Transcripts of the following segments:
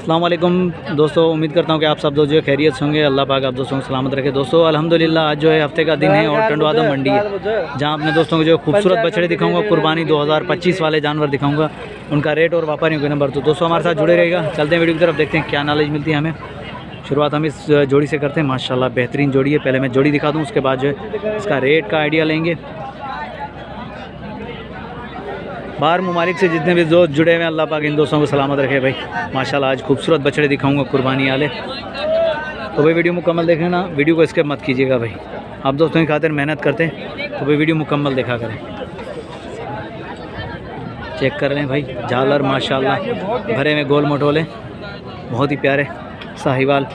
अस्सलाम वालेकुम दोस्तों, उम्मीद करता हूँ कि आप सब दोस्त जो खैरियत से होंगे। अल्लाह पाक आप दोस्तों को सलामत रखे। दोस्तों अल्हम्दुलिल्लाह आज जो है हफ्ते का दिन है और टंडवा आदम मंडी है, जहाँ अपने दोस्तों को जो खूबसूरत बछड़े दिखाऊंगा, कुर्बानी 2025 वाले जानवर दिखाऊंगा, उनका रेट और व्यापारियों के नंबर। तो दोस्तों हमारे साथ जुड़े रहेगा। चलते हैं वीडियो की तरफ, देखते हैं क्या नॉलेज मिलती है हमें। शुरुआत हम इस जोड़ी से करते हैं। माशाल्लाह बेहतरीन जोड़ी है। पहले मैं जोड़ी दिखा दूँ, उसके बाद जो है इसका रेट का आइडिया लेंगे। बाहर ममालिक से जितने भी दोस्त जुड़े हुए हैं, अल्लाह पाक इन दोस्तों को सलामत रखे भाई। माशाल्लाह आज खूबसूरत बछड़े दिखाऊंगा कुर्बानी वाले। तो भाई वीडियो मुकम्मल देखें ना, वीडियो को स्किप मत कीजिएगा भाई। आप दोस्तों की खातिर मेहनत करते हैं तो भाई वीडियो मुकम्मल देखा करें। चेक कर लें भाई, झालर माशाल्लाह भरे में गोल मटोले, बहुत ही प्यारे साहिवाल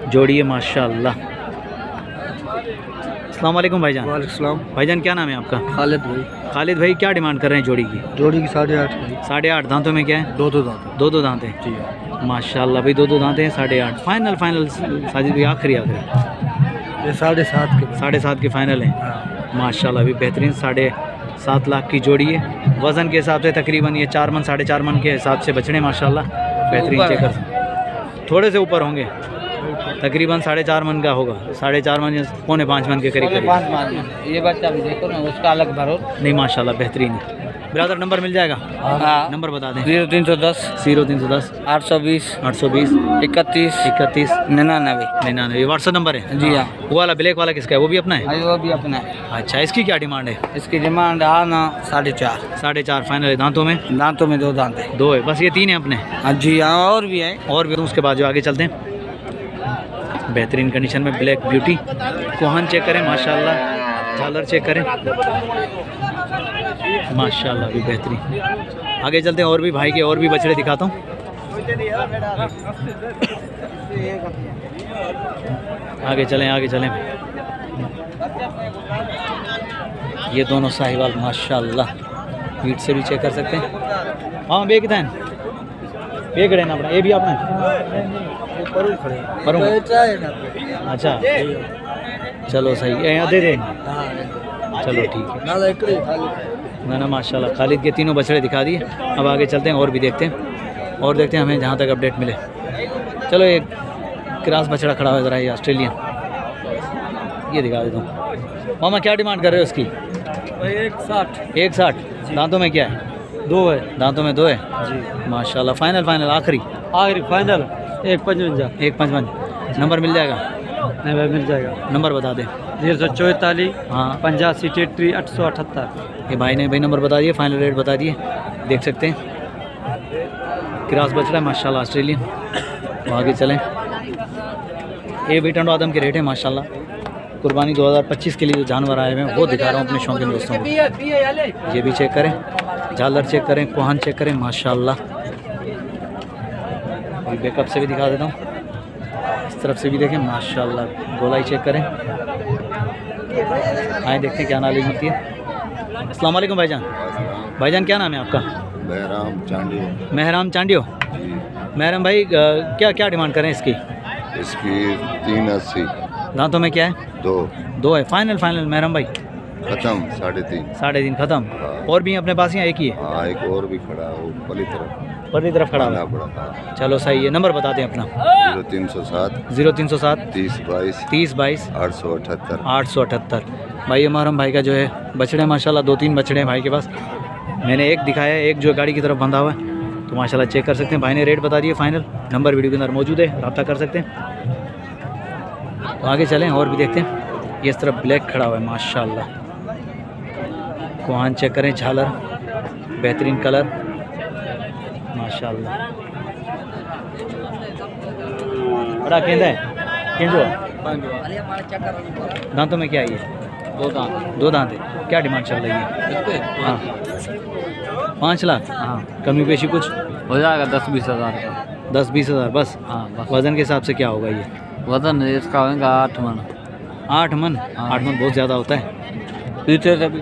जोड़ी है माशाल्लाह। अस्सलाम वालेकुम भाईजान। वालेकुम सलाम। भाईजान क्या नाम है आपका? खालिद भाई। खालिद भाई क्या डिमांड कर रहे हैं जोड़ी की? जोड़ी की 8.5 भाई। 8.5 दांतों में क्या है? दो दांत। दो दांत हैं जी माशाल्लाह भाई, दो दांत हैं। 8.5 फाइनल साजिद भाई, आखिरी ये 7.5 के 7.5 के फाइनल हैं। हाँ। माशाल्लाह भी बेहतरीन 7.5 लाख की जोड़ी है। वज़न के हिसाब से तकरीबन ये 4 मन 4.5 मन के हिसाब से बछड़े माशाल्लाह बेहतरीन चेकर, थोड़े से ऊपर होंगे, तकरीबन 4.5 मन का होगा। 4.5 मन या 4.5 मन के करीब। ये बच्चा भी देखो ना, उसका अलग भरो नहीं माशाल्लाह बेहतरीन है। ब्रदर नंबर मिल जाएगा? हाँ। नंबर बता दें। 0310 0310 820 820 31 31 99 99। ये व्हाट्सअप नंबर है? जी हाँ। वो वाला ब्लैक वाला किसका है? वो भी अपना है? वो भी अपना है। अच्छा, इसकी क्या डिमांड है? इसकी डिमांड है ना 4.5। 4.5 फाइनल है। दांतों में? दांतों में 2 दांत है। 2 है बस, ये 3 है अपने? हाँ जी हाँ, और भी है। और भी उसके बाद जो आगे चलते हैं। बेहतरीन कंडीशन में ब्लैक ब्यूटी, कोहन चेक करें माशाल्लाह, झालर चेक करें माशाल्लाह भी बेहतरीन। आगे चलते हैं, और भी भाई के और भी बछड़े दिखाता हूँ। आगे चलें। ये दोनों साहिवाल माशाल्लाह हीट से भी चेक कर सकते हैं। हाँ बेकता है, बेकड़े ना अपना, ये भी अपना परूँ। अच्छा चलो सही है, यहाँ दे दें। चलो ठीक है ना माशाल्लाह। खालिद के तीनों बछड़े दिखा दिए। अब आगे चलते हैं और भी देखते हैं हमें जहाँ तक अपडेट मिले। चलो एक क्रॉस बछड़ा खड़ा है ज़रा, ये ऑस्ट्रेलियन, ये दिखा देता हूँ। मामा क्या डिमांड कर रहे हो उसकी? 160। दांतों में क्या है? 2 है। दांतों में 2 है जी माशाल्लाह। फाइनल आखिरी फाइनल 155। नंबर मिल जाएगा? नहीं भाई, मिल जाएगा। नंबर बता दें। 044 हाँ 85 83 878। ये भाई ने भाई नंबर बता दिए, फाइनल रेट बता दिए, देख सकते हैं। क्रॉस बच रहा है माशाल्लाह ऑस्ट्रेलियन। तो आगे चलें। ये भी टंडवा आदम के रेट है माशाल्लाह। कुर्बानी 2025 के लिए जो जानवर आए हुए हैं वो दिखा रहा हूँ अपने शौकीन दोस्तों को। ये भी चेक करें, झालर चेक करें, कोहन चेक करें माशाल्लाह। बैकअप से भी दिखा देता हूँ, इस तरफ से भी देखें माशाल्लाह। गोलाई चेक करें। आए देखते हैं क्या नॉलेज मिलती है। अस्सलाम वालेकुम भाईजान। भाईजान क्या नाम है आपका? महराम चांडियो। महराम भाई क्या डिमांड करें इसकी? इसकी 380। दांतों में क्या है? 2 है। फाइनल महराम भाई खत्म 3.5। 3.5 खत्म। हाँ। और भी अपने पास यहाँ एक ही है? हाँ एक और भी खड़ा है, वो पली तरफ खड़ा आना है। पड़ा था। चलो सही है। नंबर बता दें अपना। 0307 0307 30 22 30 22 878। 878। भाई महरम भाई का जो है बछड़े माशाल्लाह 2-3 बछड़े हैं भाई के पास। मैंने एक दिखाया है, एक जो गाड़ी की तरफ बंधा हुआ है, तो माशाल्लाह चेक कर सकते हैं। भाई ने रेट बता दिए फाइनल। नंबर वीडियो के अंदर मौजूद है, रब्ता कर सकते हैं। तो आगे चलें और भी देखते हैं। ये इस तरफ ब्लैक खड़ा हुआ है माशाल्लाह। कोहान चेक करें, झालर बेहतरीन कलर माशाल्लाह। बड़ा केंद्र है, केंद्र। दांतों में क्या है ये? 2 दांत है। क्या डिमांड चल रही है? हाँ 5 लाख। हाँ कमी पेशी कुछ हो जाएगा 10-20 हज़ार का। 10-20 हज़ार बस? हाँ बस। वज़न के हिसाब से क्या होगा ये? वजन इसका होगा 8 मन। 8 मन? हाँ। 8 मन बहुत ज़्यादा होता है। पीछे से भी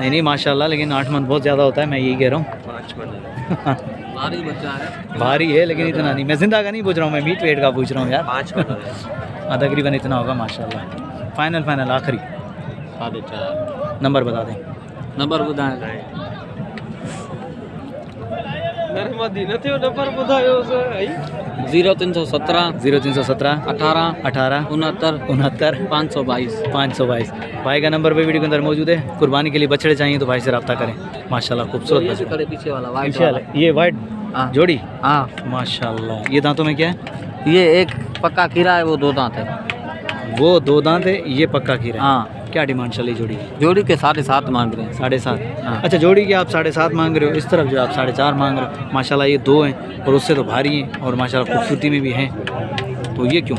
नहीं माशाल्लाह, लेकिन 8 मन बहुत ज़्यादा होता है, मैं यही कह रहा हूँ। 5 मन भारी बच्चा है। भारी है लेकिन इतना नहीं। मैं जिंदा का नहीं पूछ रहा हूँ, मैं मीट वेट का पूछ रहा हूँ यार। 5 मन हाँ तकरीबन इतना होगा माशाल्लाह। फाइनल आखिरी 4.5। नंबर बता दें। नंबर बताएं। 0317 0317 18 18 69 69 522 522। भाई का नंबर पे वीडियो के अंदर मौजूद है। कुर्बानी के लिए बछड़े चाहिए तो भाई से रब्ता करें। माशाल्लाह खूबसूरत ये बछड़े। खड़े पीछे वाला वाइट पीछे वाला ये वाइट हाँ जोड़ी हाँ, माशाल्लाह। ये दांतों में क्या है? ये एक पक्का खीरा है, वो 2 दांत है। वो 2 दांत है, ये पक्का खीरा है। हाँ, क्या डिमांड चली जोड़ी की? जोड़ी के 7.5 मांग रहे हैं। 7.5। हाँ। अच्छा, जोड़ी की आप 7.5 मांग रहे हो, इस तरफ जो आप 4.5 मांग रहे हो। माशाल्लाह ये 2 हैं और उससे तो भारी हैं और माशाल्लाह खूबसूरती में भी हैं, तो ये क्यों?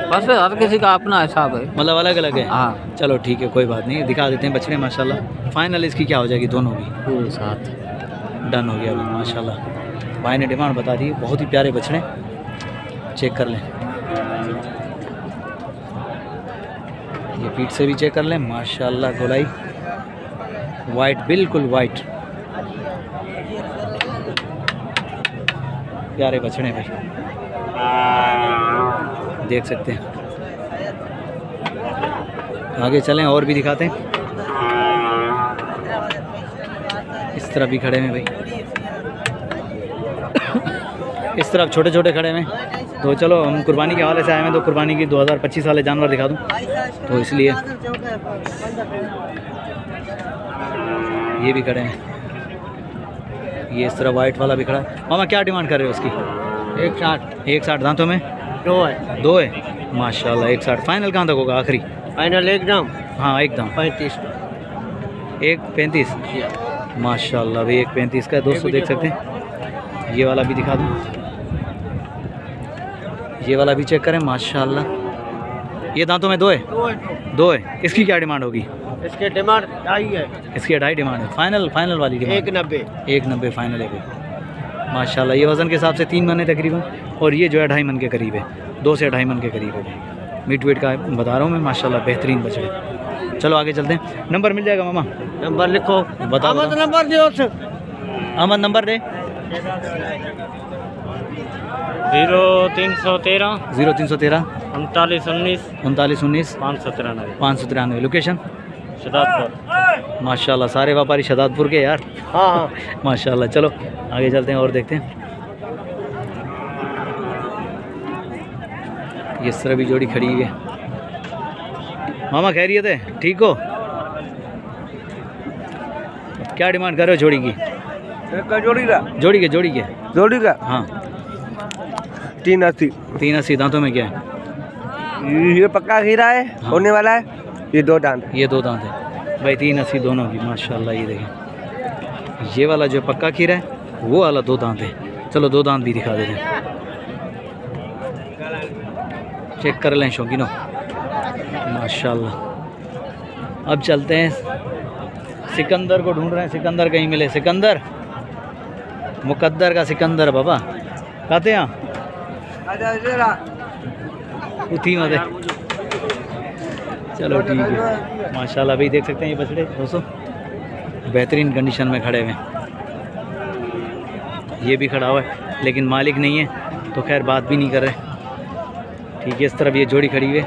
बस हर किसी का अपना हिसाब है। मतलब अलग अलग है। हाँ, चलो ठीक है, कोई बात नहीं, दिखा देते हैं बछड़े। माशाल्लाह फाइनल इसकी क्या हो जाएगी? दोनों की पूरे साथ डन हो गया अभी माशाल्लाह। भाई ने डिमांड बता दी। बहुत ही प्यारे बछड़े, चेक कर लें। ये पीठ से भी चेक कर लें माशाल्लाह। गोलाई वाइट, बिल्कुल वाइट, प्यारे बछड़े भाई, देख सकते हैं। आगे चलें और भी दिखाते हैं। इस तरफ भी खड़े हैं भाई, इस तरफ छोटे छोटे खड़े हैं। तो चलो हम कुर्बानी के हवाले से आए हैं, तो कुर्बानी की 2025 वाले जानवर दिखा दूं, तो इसलिए ये भी खड़े हैं। ये इस तरह वाइट वाला भी खड़ा है। मामा क्या डिमांड कर रहे हो उसकी? 160 160। दांतों में 2 है। 2 है माशाल्लाह। 160 फाइनल कहाँ तक होगा आखिरी? फाइनल एकदम हाँ एकदम 35। 1.35 माशाल्लाह भाई। 1.35 का दोस्तों देख सकते हैं। ये वाला भी दिखा दूँ, ये वाला भी चेक करें माशाल्लाह। ये दांतों में 2 है। 2 है। इसकी क्या डिमांड होगी? इसके डिमांड 2.5 है। इसकी 2.5 डिमांड है। फाइनल वाली डिमांड 190। 190 फाइनल है भाई माशाल्लाह। ये वज़न के हिसाब से 3 मन है तकरीबन, और ये जो है 2.5 मन के करीब है। 2 से 2.5 मन के करीब है। मीट वेट का बता रहा हूँ मैं माशाल्लाह, बेहतरीन बछड़े। चलो आगे चलते हैं। नंबर मिल जाएगा मामा? नंबर लिखो। बता नंबर दो। अहमद नंबर दे। 0313 0313 3919 3919 593 593। लोकेशन शदादपुर। माशाल्लाह, सारे व्यापारी शदादपुर के यार। हाँ माशाल्लाह। चलो आगे चलते हैं और देखते हैं। ये इस तरह भी जोड़ी खड़ी है। मामा खैरियत है? ठीक हो? क्या डिमांड कर रहे हो जोड़ी की? जोड़ी का हाँ 380। 380। दांतों में क्या है? ये पक्का खीरा है, हाँ। होने वाला है। ये 2 दांत। ये 2 दांत है भाई। 380 दोनों की माशाल्लाह। ये देखें, ये वाला जो पक्का खीरा है, वो वाला 2 दांत है। चलो 2 दांत भी दिखा देते हैं, चेक कर लें शौकीनों माशाल्लाह। अब चलते हैं, सिकंदर को ढूंढ रहे हैं। सिकंदर कहीं मिले। सिकंदर, मुकद्दर का सिकंदर बाबा कहते हैं उठी मत है। चलो ठीक है माशाल्लाह भाई। देख सकते हैं ये बछड़े दोस्तों बेहतरीन कंडीशन में खड़े हुए हैं। ये भी खड़ा हुआ है लेकिन मालिक नहीं है, तो खैर बात भी नहीं कर रहे। ठीक है, इस तरफ ये जोड़ी खड़ी हुई है।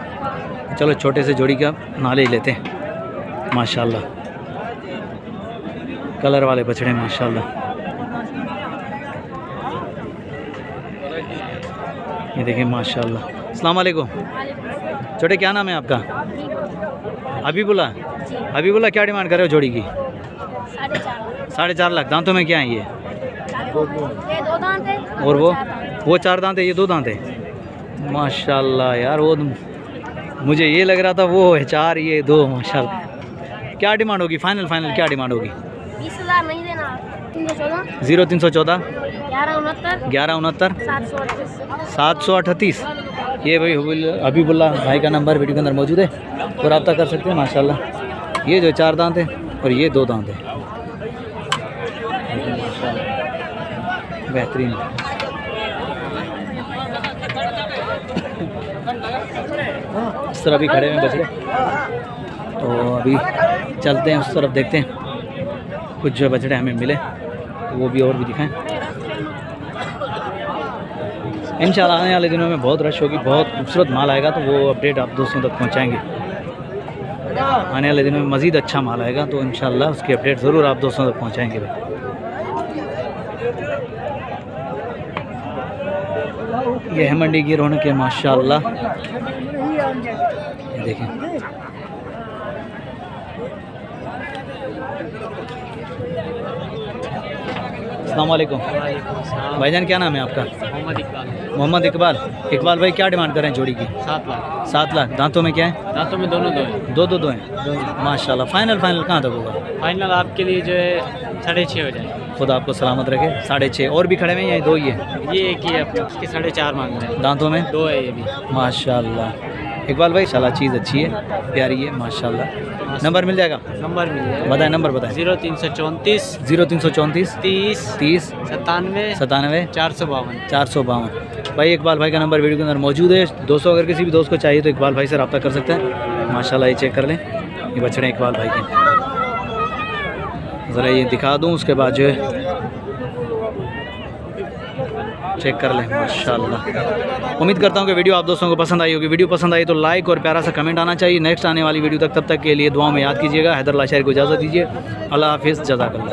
चलो छोटे से जोड़ी का नॉलेज लेते हैं माशाल्लाह। कलर वाले बछड़े माशाल्लाह। ये देखें माशाल्लाह। अस्सलाम वालेकुम। छोटे क्या नाम है आपका? हबीबुल्ला। हबीबुल्ला क्या डिमांड कर रहे हो जोड़ी की? 4.5 लाख। दांतों में क्या है ये? 2 दांत है। और वो 4 दांत है, ये 2 दांत है माशाल्लाह यार। वो मुझे ये लग रहा था वो है 4, ये 2 माशाल्लाह। क्या डिमांड होगी? फाइनल क्या डिमांड होगी? 20,000 नहीं देना। 314 0314 1169 1169 738। 738। ये भाई हबीबुल्ला भाई का नंबर वीडियो के अंदर मौजूद है, तो रब्ता कर सकते हैं माशाल्लाह। ये जो 4 दांत है और ये 2 दांत है बेहतरीन। इस तरह भी खड़े हुए बछड़े, तो अभी चलते हैं उस तरफ, देखते हैं कुछ जो बछड़े हमें मिले तो वो भी और भी दिखाएं। इंशाल्लाह आने वाले दिनों में बहुत रश होगी, बहुत खूबसूरत माल आएगा, तो वो अपडेट आप दोस्तों तक पहुंचाएंगे। आने वाले दिनों में मज़ीद अच्छा माल आएगा, तो इंशाल्लाह उसकी अपडेट ज़रूर आप दोस्तों तक पहुंचाएंगे भाई। ये है मंडी की रौनक है माशाल्लाह। ये देखें अस्सलाम वालेकुम भाईजान, क्या नाम है आपका? मोहम्मद इकबाल। इकबाल भाई, क्या डिमांड कर रहे हैं जोड़ी की? 7 लाख। 7 लाख। दांतों में क्या है? दांतों में दोनों दो हैं। दो हैं माशाल्लाह। फाइनल कहाँ तक होगा? फाइनल आपके लिए जो है 6.5 हो जाए। खुदा आपको सलामत रखे। 6.5 और भी खड़े हैं या 2 ही है? ये एक ही है अपने, उसके 4.5 मांग रहे हैं। दांतों में 2 है ये भी। माशाल्लाह। इकबाल भाई शाला चीज़ अच्छी है, प्यारी है माशाल्लाह। नंबर मिल जाएगा? नंबर मिल जाएगा। बताएं, नंबर बताएं। 0334 0334 30 30 97 97 452। 452। भाई इकबाल भाई का नंबर वीडियो के अंदर मौजूद है। दोस्तों अगर किसी भी दोस्त को चाहिए तो इकबाल भाई से रब्ता कर सकते हैं माशाल्लाह। ये चेक कर लें, ये बछड़े हैं इकबाल भाई के। ज़रा ये दिखा दूँ, उसके बाद जो है चेक कर लें माशाल्लाह। उम्मीद करता हूँ कि वीडियो आप दोस्तों को पसंद आई होगी। वीडियो पसंद आई तो लाइक और प्यारा सा कमेंट आना चाहिए। नेक्स्ट आने वाली वीडियो तक, तब तक के लिए दुआ में याद कीजिएगा। हैदर लाशारी को इजाज़त दीजिए। अल्लाह हाफिज़, जज़ाकल्लाह।